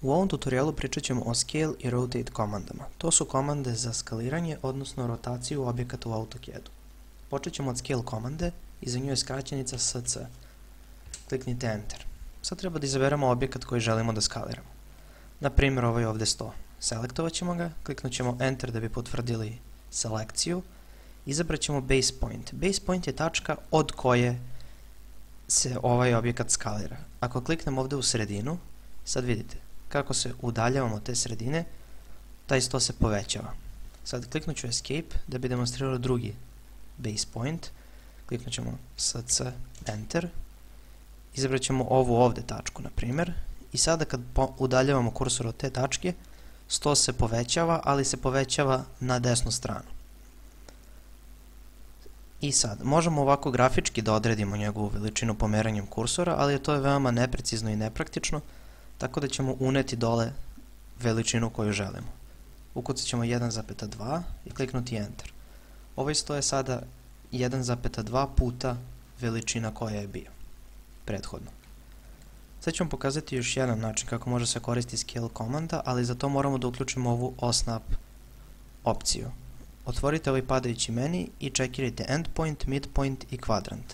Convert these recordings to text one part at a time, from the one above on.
U ovom tutorialu pričat ćemo o Scale i Rotate komandama. To su komande za skaliranje, odnosno rotaciju objekata u AutoCAD-u. Počet ćemo od Scale komande i za nju je skraćenica SC. Kliknite Enter. Sad treba da izaberemo objekat koji želimo da skaliramo. Na primjer, ovaj ovdje 100. Selektovat ćemo ga, kliknut ćemo Enter da bi potvrdili selekciju. Izabrat ćemo Base Point. Base Point je tačka od koje se ovaj objekat skalira. Ako kliknem ovdje u sredinu, sad vidite kako se udaljavamo od te sredine, taj 100 se povećava. Sad kliknut ću Escape da bi demonstrirao drugi Base Point. Kliknut ćemo SC, Enter. Izabrat ćemo ovu ovdje tačku, na primjer. I sada kad udaljavamo kursor od te tačke, 100 se povećava, ali se povećava na desnu stranu. I sad, možemo ovako grafički da odredimo njegovu veličinu pomeranjem kursora, ali to je veoma neprecizno i nepraktično, tako da ćemo uneti dole veličinu koju želimo. Ukucat ćemo 1,2 i kliknuti Enter. Ovaj 100 je sada 1,2 puta veličina koja je bio prethodno. Sad ću vam pokazati još jedan način kako može se koristiti Scale komanda, ali za to moramo da uključimo ovu OSNAP opciju. Otvorite ovaj padajući meni i čekirajte Endpoint, Midpoint i Quadrant.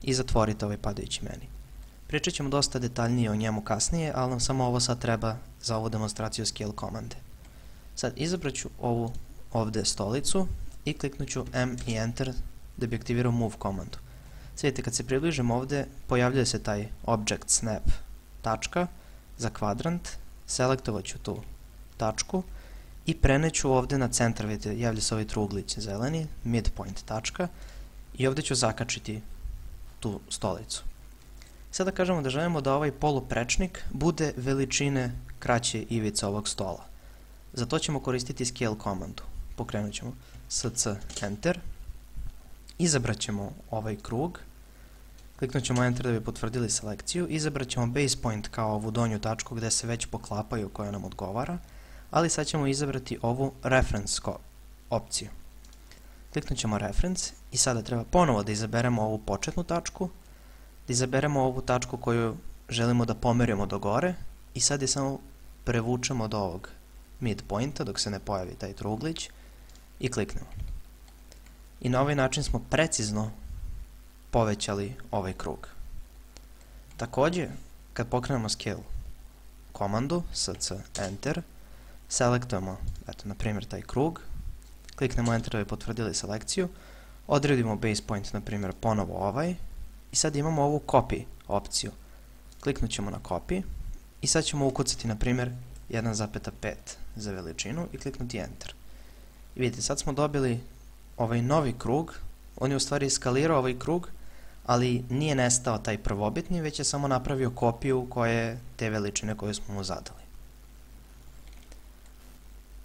I zatvorite ovaj padajući meni. Pričat ćemo dosta detaljnije o njemu kasnije, ali nam samo ovo sad treba za ovu demonstraciju Scale komande. Sad izabrat ću ovu ovdje stolicu i kliknut ću M i Enter da bi aktivirao Move komandu. Sad vidite, kad se približim ovdje, pojavljuje se taj Object Snap tačka za kvadrant, selektovat ću tu tačku i preneću ovdje na centar, vidite, javlja se ovaj truglić zeleni, Midpoint tačka, i ovdje ću zakačiti tu stolicu. Sada kažemo da želimo da ovaj poluprečnik bude veličine kraće ivice ovog stola. Za to ćemo koristiti Scale komandu. Pokrenut ćemo SC, Enter, izabrat ćemo ovaj krug, kliknut ćemo Enter da bi potvrdili selekciju, izabrat ćemo Base Point kao ovu donju tačku gdje se već poklapaju koja nam odgovara, ali sad ćemo izabrati ovu Reference opciju. Kliknut ćemo Reference i sada treba ponovo da izaberemo ovu početnu tačku, da izaberemo ovu tačku koju želimo da pomerimo do gore i sad je samo prevučemo do ovog midpointa dok se ne pojavi taj truglić i kliknemo. I na ovaj način smo precizno povećali ovaj krug. Također, kad pokrenemo Scale komandu, SC, Enter, selektujemo, eto, na primjer, taj krug, kliknemo Enter da bi potvrdili selekciju, odredimo Base Point, na primjer, ponovo ovaj, i sad imamo ovu Copy opciju. Kliknut ćemo na Copy i sad ćemo ukucati, na primjer, 1,5 za veličinu i kliknuti Enter. I vidite, sad smo dobili ovaj novi krug, on je u stvari skalirao ovaj krug, ali nije nestao taj prvobitni, već je samo napravio kopiju koje te veličine koje smo mu zadali.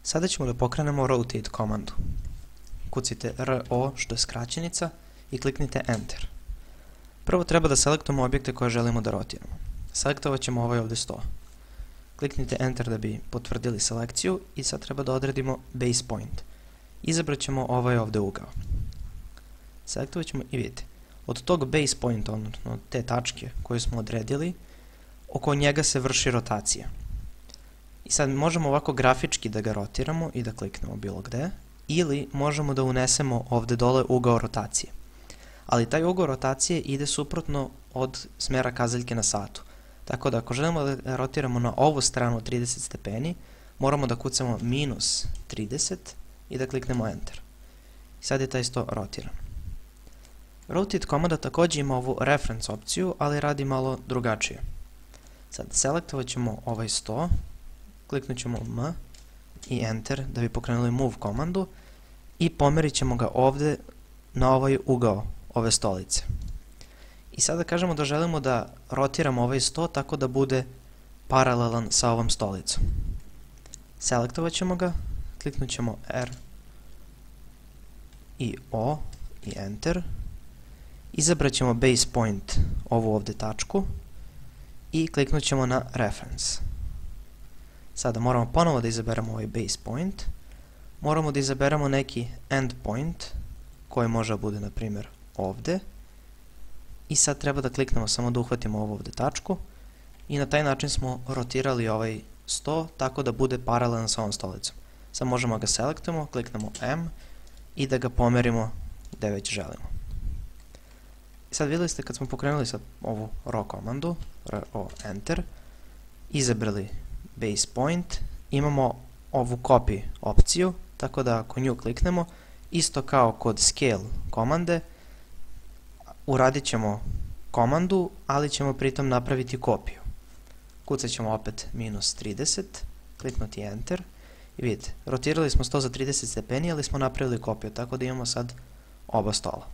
Sada ćemo da pokrenemo Rotate komandu. Kucite RO, što je skraćenica, i kliknite Enter. Prvo treba da selektujemo objekte koje želimo da rotiramo. Selektovat ćemo ovaj ovdje 100. Kliknite Enter da bi potvrdili selekciju i sad treba da odredimo Base Point. Izabrat ćemo ovaj ovdje ugao. Selektovat ćemo i vidite, od tog Base Pointa, odnosno od te tačke koju smo odredili, oko njega se vrši rotacija. I sad možemo ovako grafički da ga rotiramo i da kliknemo bilo gde, ili možemo da unesemo ovdje dole ugao rotacije. Ali taj ugao rotacije ide suprotno od smjera kazaljke na satu. Tako da ako želimo da rotiramo na ovu stranu 30 stepeni, moramo da kucamo minus 30 i da kliknemo Enter. I sad je taj 100 rotiran. Rotate komanda također ima ovu Reference opciju, ali radi malo drugačije. Sad selektovat ćemo ovaj 100, kliknut ćemo M i Enter da bi pokrenuli Move komandu i pomerit ćemo ga ovdje na ovaj ugao ove stolice. I sada kažemo da želimo da rotiramo ovaj 100 tako da bude paralelan sa ovom stolicom. Selektovat ćemo ga, kliknut ćemo R i O i Enter, izabrat ćemo Base Point, ovu ovdje tačku, i kliknut ćemo na Reference. Sada moramo ponovo da izaberemo ovaj Base Point, moramo da izaberemo neki Endpoint, koji može da bude, na primjer, ovdje, i sad treba da kliknemo samo da uhvatimo ovu ovdje tačku i na taj način smo rotirali ovaj 100 tako da bude paralelan sa ovom stolicom. Sad možemo ga selektujemo, kliknemo M i da ga pomerimo gde već želimo. Sad vidjeli ste kad smo pokrenuli sad ovu RAW komandu, RO Enter, izabrali base point, imamo ovu copy opciju, tako da ako nju kliknemo, isto kao kod scale komande, uradit ćemo komandu, ali ćemo pritom napraviti kopiju. Kucat ćemo opet -30, kliknuti Enter i vidite, rotirali smo 100 za 30 stepeni, ali smo napravili kopiju, tako da imamo sad oba stola.